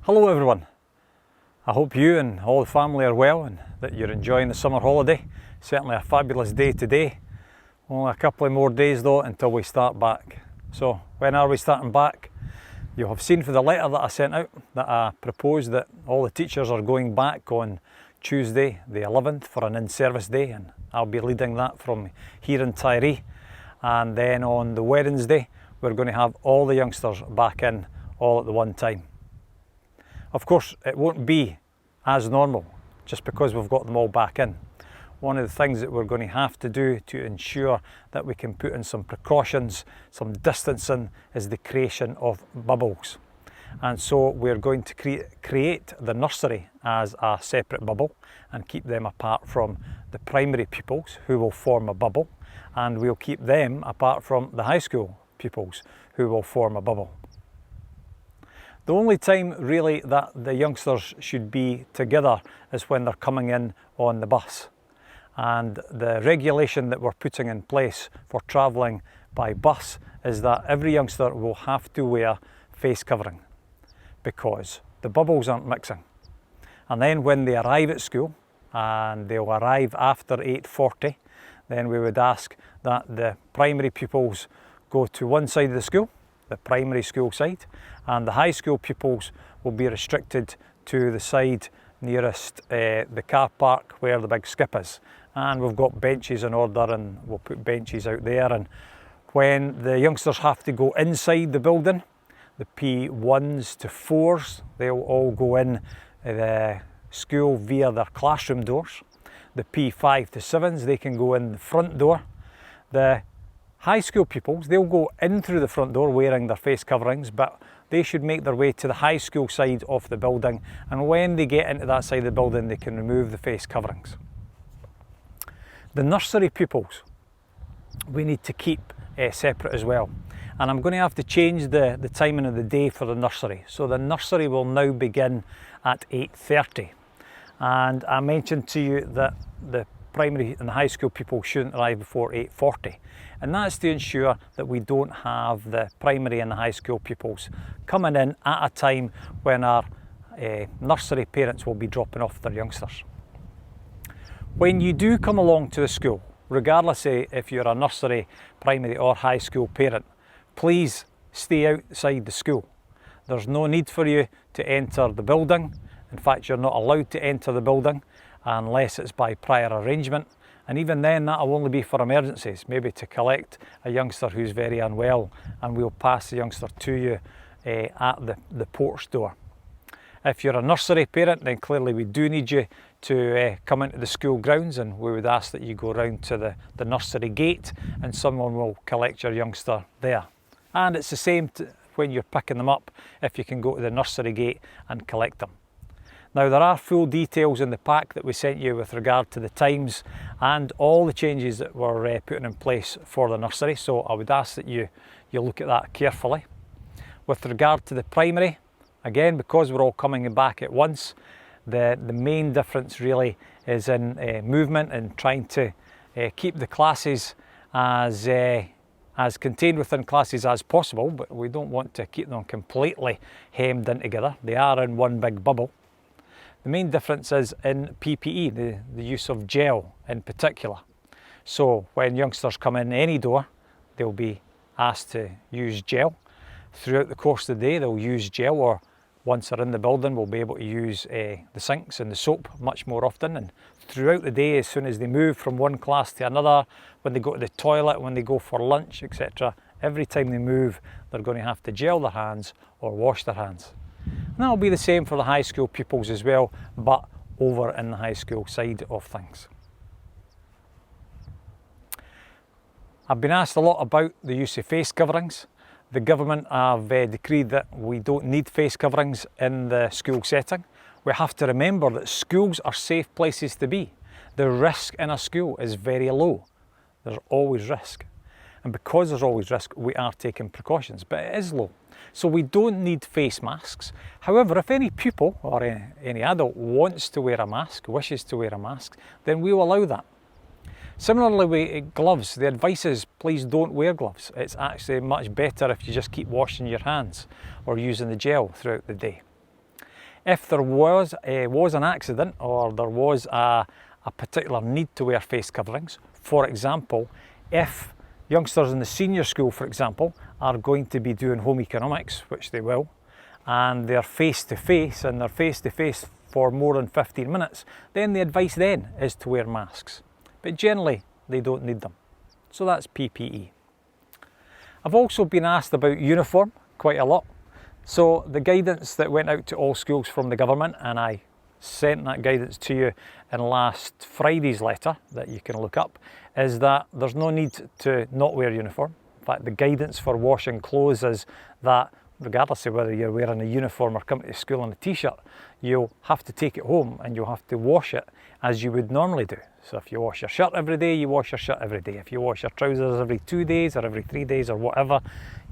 Hello everyone. I hope you and all the family are well and that you're enjoying the summer holiday. Certainly a fabulous day today. Only a couple of more days though until we start back. So when are we starting back? You'll have seen for the letter that I sent out that I proposed that all the teachers are going back on Tuesday the 11th for an in-service day, and I'll be leading that from here in Tiree. And then on the Wednesday we're going to have all the youngsters back in all at the one time. Of course, it won't be as normal just because we've got them all back in. One of the things that we're going to have to do to ensure that we can put in some precautions, some distancing, is the creation of bubbles. And so we're going to create the nursery as a separate bubble and keep them apart from the primary pupils, who will form a bubble, and we'll keep them apart from the high school pupils, who will form a bubble. The only time really that the youngsters should be together is when they're coming in on the bus. And the regulation that we're putting in place for travelling by bus is that every youngster will have to wear face covering because the bubbles aren't mixing. And then when they arrive at school, and they'll arrive after 8:40, then we would ask that the primary pupils go to one side of the school, the primary school side, and the high school pupils will be restricted to the side nearest the car park where the big skip is. And we've got benches in order, and we'll put benches out there. And when the youngsters have to go inside the building, the P1s to 4s, they'll all go in the school via their classroom doors. The P5 to 7s, they can go in the front door. The high school pupils, they'll go in through the front door wearing their face coverings, but they should make their way to the high school side of the building, and when they get into that side of the building they can remove the face coverings. The nursery pupils we need to keep separate as well, and I'm going to have to change the timing of the day for the nursery. So the nursery will now begin at 8:30, and I mentioned to you that the primary and the high school people shouldn't arrive before 8:40, and that's to ensure that we don't have the primary and the high school pupils coming in at a time when our nursery parents will be dropping off their youngsters. When you do come along to the school, regardless if you're a nursery, primary or high school parent, please stay outside the school. There's no need for you to enter the building. In fact, you're not allowed to enter the building unless it's by prior arrangement, and even then that'll only be for emergencies, maybe to collect a youngster who's very unwell, and we'll pass the youngster to you at the porch door. If you're a nursery parent, then clearly we do need you to come into the school grounds, and we would ask that you go round to the nursery gate and someone will collect your youngster there. And it's the same when you're picking them up, if you can go to the nursery gate and collect them. Now, there are full details in the pack that we sent you with regard to the times and all the changes that we're putting in place for the nursery, so I would ask that you look at that carefully. With regard to the primary, again, because we're all coming back at once, the main difference really is in movement and trying to keep the classes as contained within classes as possible, but we don't want to keep them completely hemmed in together. They are in one big bubble. The main difference is in PPE, the use of gel in particular. So when youngsters come in any door, they'll be asked to use gel. Throughout the course of the day, they'll use gel, or once they're in the building, we'll be able to use the sinks and the soap much more often. And throughout the day, as soon as they move from one class to another, when they go to the toilet, when they go for lunch, etc., every time they move, they're going to have to gel their hands or wash their hands. And that'll be the same for the high school pupils as well, but over in the high school side of things. I've been asked a lot about the use of face coverings. The government have decreed that we don't need face coverings in the school setting. We have to remember that schools are safe places to be. The risk in a school is very low. There's always risk. And because there's always risk, we are taking precautions, but it is low. So we don't need face masks. However, if any pupil or any adult wants to wear a mask, wishes to wear a mask, then we will allow that. Similarly with gloves, the advice is please don't wear gloves. It's actually much better if you just keep washing your hands or using the gel throughout the day. If there was an accident or there was a particular need to wear face coverings, for example, if youngsters in the senior school, for example, are going to be doing home economics, which they will, and they're face-to-face, and they're face-to-face for more than 15 minutes, then the advice then is to wear masks. But generally, they don't need them. So that's PPE. I've also been asked about uniform quite a lot. So the guidance that went out to all schools from the government, and I sent that guidance to you in last Friday's letter that you can look up, is that there's no need to not wear uniform. In fact, the guidance for washing clothes is that regardless of whether you're wearing a uniform or coming to school in a t-shirt, you'll have to take it home and you'll have to wash it as you would normally do. So if you wash your shirt every day, you wash your shirt every day. If you wash your trousers every 2 days or every 3 days or whatever,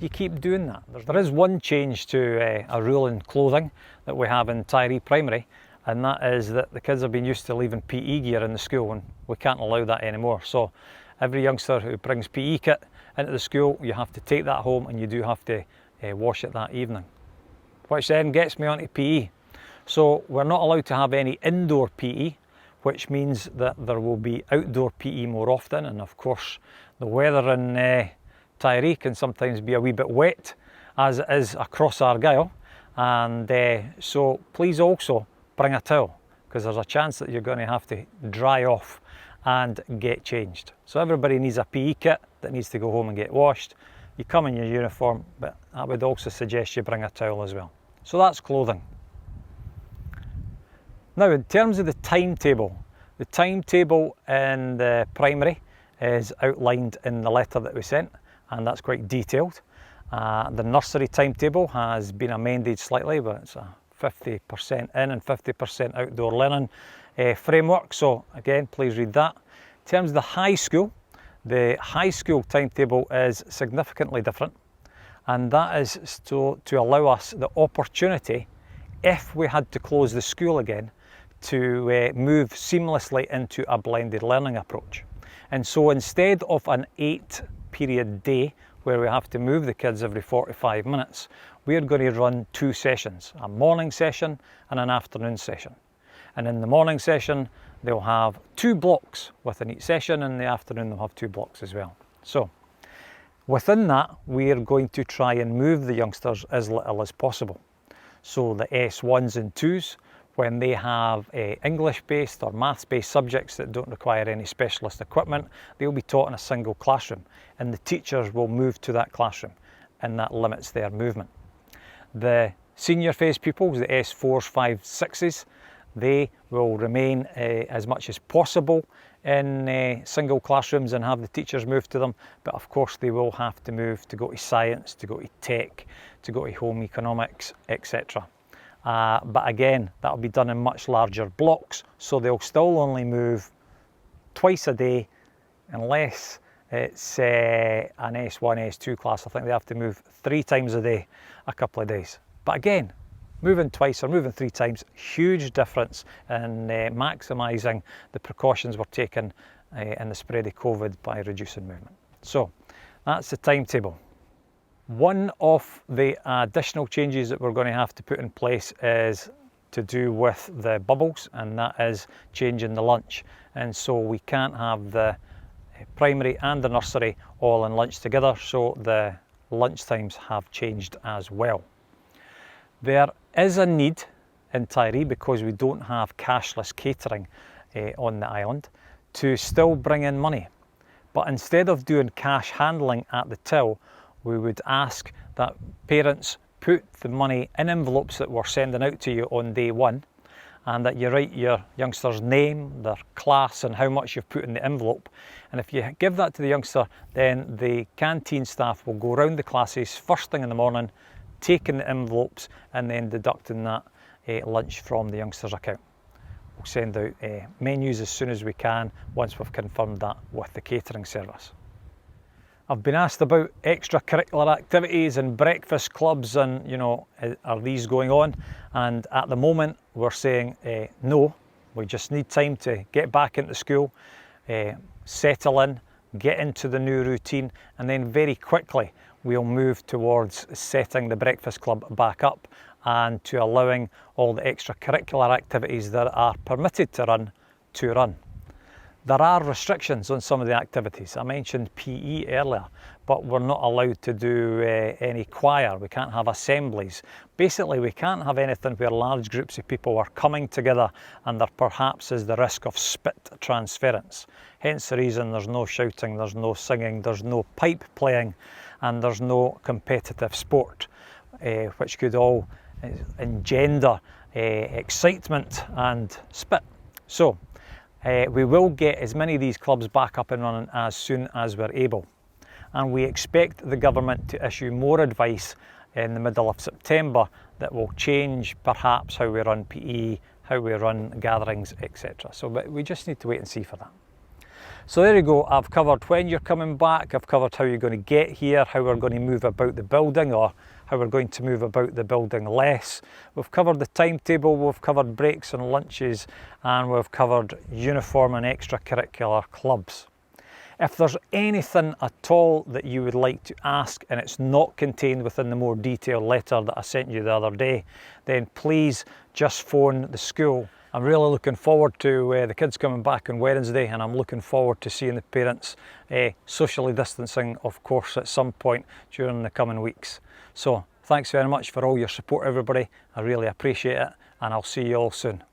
you keep doing that. There is one change to a rule in clothing that we have in Tyree Primary, and that is that the kids have been used to leaving PE gear in the school, and we can't allow that anymore. So every youngster who brings PE kit into the school, you have to take that home and you do have to wash it that evening. Which then gets me onto PE. So we're not allowed to have any indoor PE, which means that there will be outdoor PE more often, and of course the weather in Tyree can sometimes be a wee bit wet, as it is across Argyll, and so please also bring a towel, because there's a chance that you're going to have to dry off and get changed. So everybody needs a PE kit that needs to go home and get washed. You come in your uniform, but I would also suggest you bring a towel as well. So that's clothing. Now, in terms of the timetable in the primary is outlined in the letter that we sent, and that's quite detailed. The nursery timetable has been amended slightly, but it's a 50% in and 50% outdoor learning framework. So again, please read that. In terms of the high school timetable is significantly different, and that is to allow us the opportunity, if we had to close the school again, to move seamlessly into a blended learning approach. And so instead of an 8-period day where we have to move the kids every 45 minutes, we're going to run 2 sessions, a morning session and an afternoon session. And in the morning session, they'll have 2 blocks within each session, and in the afternoon they'll have 2 blocks as well. So within that, we're going to try and move the youngsters as little as possible. So the S1s and 2s, when they have English-based or maths-based subjects that don't require any specialist equipment, they'll be taught in a single classroom, and the teachers will move to that classroom, and that limits their movement. The senior phase pupils, the S4s, 5s, 6s, they will remain as much as possible in single classrooms and have the teachers move to them, but of course they will have to move to go to science, to go to tech, to go to home economics, etc. But again, that'll be done in much larger blocks, so they'll still only move twice a day, unless it's an S1, S2 class. I think they have to move 3 times a day, a couple of days. But again, moving twice or moving 3 times, huge difference in maximising the precautions we're taking in the spread of COVID by reducing movement. So that's the timetable. One of the additional changes that we're going to have to put in place is to do with the bubbles, and that is changing the lunch. And so we can't have the primary and the nursery all in lunch together, so the lunch times have changed as well. There is a need in Tyree, because we don't have cashless catering on the island, to still bring in money. But instead of doing cash handling at the till, we would ask that parents put the money in envelopes that we're sending out to you on day 1, and that you write your youngster's name, their class, and how much you've put in the envelope. And if you give that to the youngster, then the canteen staff will go around the classes first thing in the morning, taking the envelopes and then deducting that lunch from the youngster's account. We'll send out menus as soon as we can, once we've confirmed that with the catering service. I've been asked about extracurricular activities and breakfast clubs, and are these going on? And at the moment we're saying no. We just need time to get back into school, settle in, get into the new routine, and then very quickly we'll move towards setting the breakfast club back up and to allowing all the extracurricular activities that are permitted to run. There are restrictions on some of the activities. I mentioned PE earlier, but we're not allowed to do any choir. We can't have assemblies. Basically, we can't have anything where large groups of people are coming together and there perhaps is the risk of spit transference. Hence the reason there's no shouting, there's no singing, there's no pipe playing, and there's no competitive sport, which could all engender excitement and spit. So, we will get as many of these clubs back up and running as soon as we're able. And we expect the government to issue more advice in the middle of September that will change perhaps how we run PE, how we run gatherings, etc. So but we just need to wait and see for that. So there you go, I've covered when you're coming back, I've covered how you're going to get here, how we're going to move about the building, or how we're going to move about the building less. We've covered the timetable, we've covered breaks and lunches, and we've covered uniform and extracurricular clubs. If there's anything at all that you would like to ask and it's not contained within the more detailed letter that I sent you the other day, then please just phone the school. I'm really looking forward to the kids coming back on Wednesday, and I'm looking forward to seeing the parents socially distancing, of course, at some point during the coming weeks. So thanks very much for all your support, everybody. I really appreciate it, and I'll see you all soon.